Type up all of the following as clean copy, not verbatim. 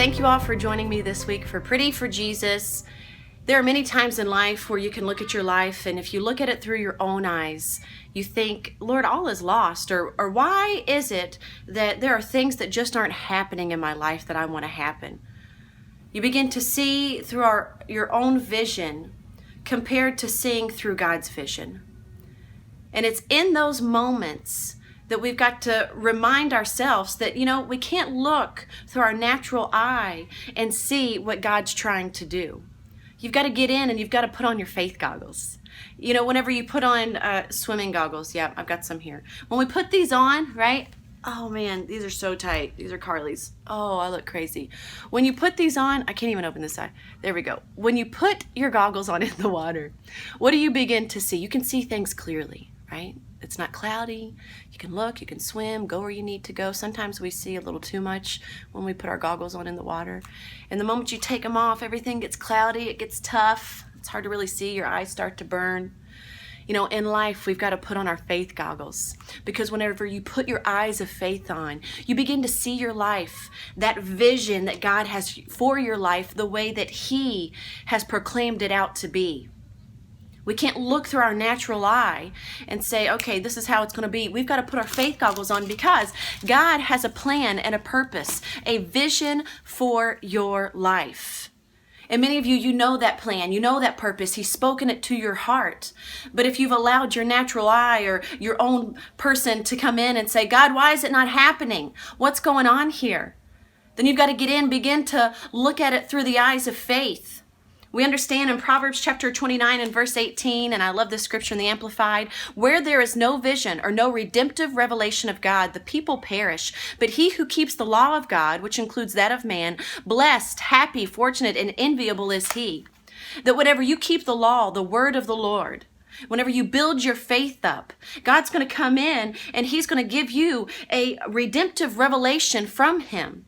Thank you all for joining me this week for Pretty for Jesus. There are many times in life where you can look at your life, and if you look at it through your own eyes, you think, Lord, all is lost, or why is it that there are things that just aren't happening in my life that I want to happen? You begin to see through your own vision compared to seeing through God's vision. And it's in those moments that we've got to remind ourselves that, we can't look through our natural eye and see what God's trying to do. You've got to get in and you've got to put on your faith goggles. Whenever you put on swimming goggles, yeah, I've got some here. When we put these on, right? Oh man, these are so tight. These are Carly's. Oh, I look crazy. When you put these on, I can't even open this side. There we go. When you put your goggles on in the water, what do you begin to see? You can see things clearly, right? It's not cloudy. You can look, you can swim, go where you need to go. Sometimes we see a little too much when we put our goggles on in the water. And the moment you take them off, everything gets cloudy, it gets tough. It's hard to really see, your eyes start to burn. In life, we've got to put on our faith goggles, because whenever you put your eyes of faith on, you begin to see your life, that vision that God has for your life, the way that He has proclaimed it out to be. We can't look through our natural eye and say, okay, this is how it's going to be. We've got to put our faith goggles on because God has a plan and a purpose, a vision for your life. And many of you, you know that plan, you know that purpose. He's spoken it to your heart. But if you've allowed your natural eye or your own person to come in and say, God, why is it not happening? What's going on here? Then you've got to get in, begin to look at it through the eyes of faith. We understand in Proverbs chapter 29 and verse 18, and I love this scripture in the Amplified, where there is no vision or no redemptive revelation of God, the people perish. But he who keeps the law of God, which includes that of man, blessed, happy, fortunate, and enviable is he. That whenever you keep the law, the word of the Lord, whenever you build your faith up, God's going to come in and He's going to give you a redemptive revelation from Him.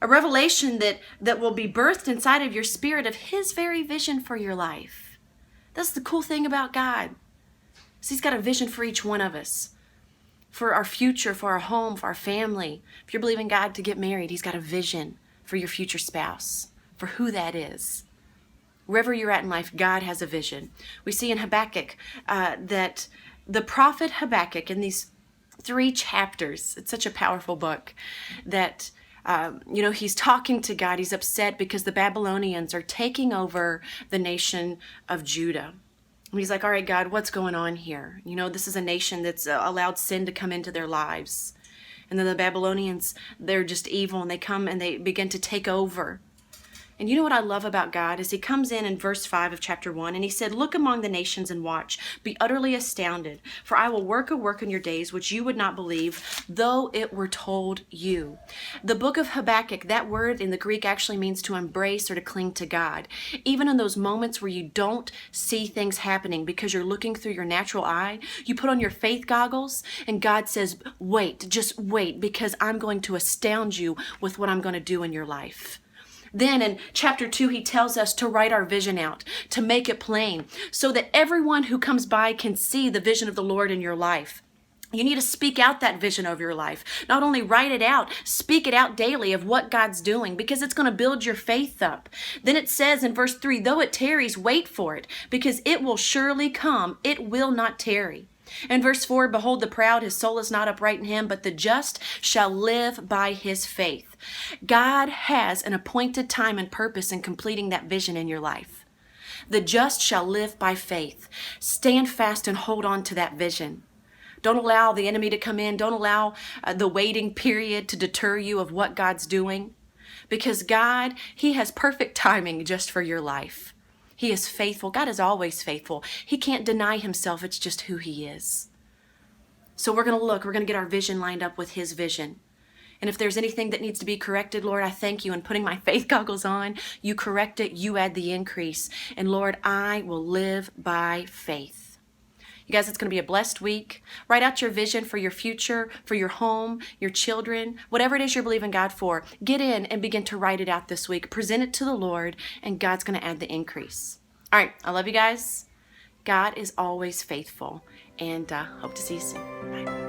A revelation that will be birthed inside of your spirit of His very vision for your life. That's the cool thing about God. He's got a vision for each one of us. For our future, for our home, for our family. If you're believing God to get married, He's got a vision for your future spouse, for who that is. Wherever you're at in life, God has a vision. We see in Habakkuk that the prophet Habakkuk, in these 3 chapters, it's such a powerful book, that he's talking to God. He's upset because the Babylonians are taking over the nation of Judah. And he's like, all right, God, what's going on here? This is a nation that's allowed sin to come into their lives. And then the Babylonians, they're just evil, and they come and they begin to take over. And you know what I love about God is He comes in verse 5 of chapter 1, and He said, look among the nations and watch, be utterly astounded, for I will work a work in your days which you would not believe, though it were told you. The book of Habakkuk, that word in the Greek actually means to embrace or to cling to God. Even in those moments where you don't see things happening because you're looking through your natural eye, you put on your faith goggles, and God says, wait, just wait, because I'm going to astound you with what I'm going to do in your life. Then in chapter 2, He tells us to write our vision out, to make it plain, so that everyone who comes by can see the vision of the Lord in your life. You need to speak out that vision over your life. Not only write it out, speak it out daily of what God's doing, because it's going to build your faith up. Then it says in verse 3, though it tarries, wait for it, because it will surely come. It will not tarry. In verse 4, behold the proud, his soul is not upright in him, but the just shall live by his faith. God has an appointed time and purpose in completing that vision in your life. The just shall live by faith. Stand fast and hold on to that vision. Don't allow the enemy to come in. Don't allow the waiting period to deter you of what God's doing. Because God, He has perfect timing just for your life. He is faithful. God is always faithful. He can't deny Himself. It's just who He is. So we're going to get our vision lined up with His vision. And if there's anything that needs to be corrected, Lord, I thank You in putting my faith goggles on. You correct it. You add the increase. And Lord, I will live by faith. You guys, it's going to be a blessed week. Write out your vision for your future, for your home, your children, whatever it is you're believing God for. Get in and begin to write it out this week. Present it to the Lord, and God's going to add the increase. All right, I love you guys. God is always faithful, and hope to see you soon. Bye.